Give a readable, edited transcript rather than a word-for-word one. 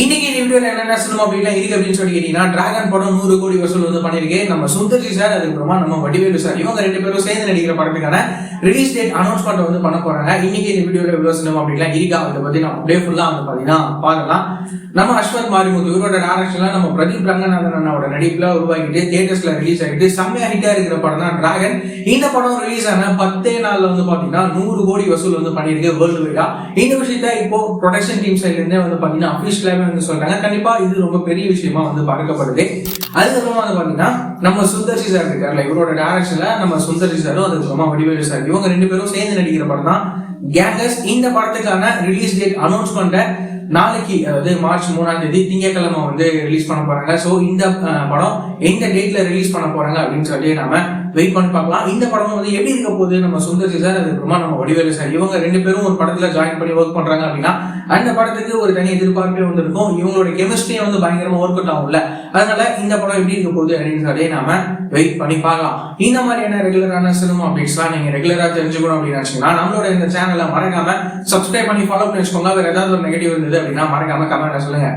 இன்னைக்கு இந்த வீடியோல என்னென்ன சினிமா அப்படிலாம் இருக்கு அப்படின்னு சொல்லி கேட்டீங்கன்னா, டிராகன் படம் 100 கோடி வசூல் வந்து பண்ணிருக்கேன். நம்ம சுந்தர்ஜி சார், அதுக்கப்புறமா நம்ம வடிவேலு சார், இவங்க ரெண்டு பேரும் சேர்ந்து நடிக்கிற படத்துக்கான ரிலீஸ் டேட் அனௌன்ஸ்மெண்ட் வந்து பண்ண போறாங்க. இன்னைக்கு இந்த வீடியோல இவ்வளவு சினிமா அப்படிலாம் இருக்கா அதை பத்தி நம்ம அப்படியே ஃபுல்லா வந்து பாத்தீங்கன்னா பார்க்கலாம். நம்ம அஸ்வத் மாரிமுத்து இவரோட டைரக்ஷன்ல நம்ம பிரதீப் ரங்கநாதன் அண்ணாவோட நடிப்புல உருவாக்கிட்டு தியேட்டர்ஸ்ல ரிலீஸ் ஆகிட்டு செம்மையா ஹிட்டா இருக்கிற படம் தான் டிராகன். இந்த படம் ரிலீஸ் ஆன 10 நாள்ல வந்து பாத்தீங்கன்னா 100 கோடி வசூல் வந்து பண்ணிருக்கு வேர்ல்டு வைடா. இந்த விஷயத்த இப்போ ப்ரொடக்ஷன் டீம் சைட்ல இருந்தே வந்து பாத்தீங்கன்னா அபிஷியலாவே வந்து சொல்றாங்க. கண்டிப்பா இது ரொம்ப பெரிய விஷயமா வந்து பார்க்கப்படுது. அதுக்கப்புறமா வந்து பாத்தீங்கன்னா நம்ம சுந்தர்சி சார் இருக்காருல்ல, இவரோட டைரக்ஷன்ல நம்ம சுந்தர்சி சாரும் அதுக்கப்புறமா வடிவேலு சார் இவங்க ரெண்டு பேரும் சேர்ந்து நடிக்கிற படம் தான் கேங்கஸ். இந்த படத்துக்கான ரிலீஸ் டேட் அனௌன்ஸ்மெண்ட நாளைக்கு, அதாவது மார்ச் 3ஆம் தேதி திங்கட்கிழமை வந்து ரிலீஸ் பண்ண போறாங்க. சோ இந்த படம் எந்த டேட்ல ரிலீஸ் பண்ண போறாங்க அப்படின்னு சொல்லி நாம வெயிட் பண்ணி பார்க்கலாம். இந்த படம் வந்து எப்படி இருக்க போகுது, நம்ம சுந்தர்சி சார் அதுக்கப்புறமா நம்ம வடிவேலு சார் இவங்க ரெண்டு பேரும் ஒரு படத்துல ஜாயின் பண்ணி ஒர்க் பண்றாங்க அப்படின்னா அந்த படத்துக்கு ஒரு தனி எதிர்பார்ப்பே வந்து இருக்கும். இவங்களோட கெமிஸ்ட்ரியை வந்து பயங்கரமா ஒர்க் அவுட் ஆகும்ல, அதனால இந்த படம் எப்படி இருக்க போகுது அப்படின்னு சொல்லி நாம வெயிட் பண்ணி பார்க்கலாம். இந்த மாதிரியான ரெகுலரான சினிமா அப்டேட்ஸ்லாம் நீங்க ரெகுலரா தெரிஞ்சுக்கணும் அப்படின்னு நினைச்சீங்கன்னா நம்மளோட இந்த சேனலை மறக்காம சப்ஸ்கிரைப் பண்ணி ஃபாலோ பண்ணி வச்சுக்கோங்க. வேற ஏதாவது ஒரு நெகட்டிவ் இருந்தது அப்படின்னா மறக்காம கமெண்ட்ல சொல்லுங்க.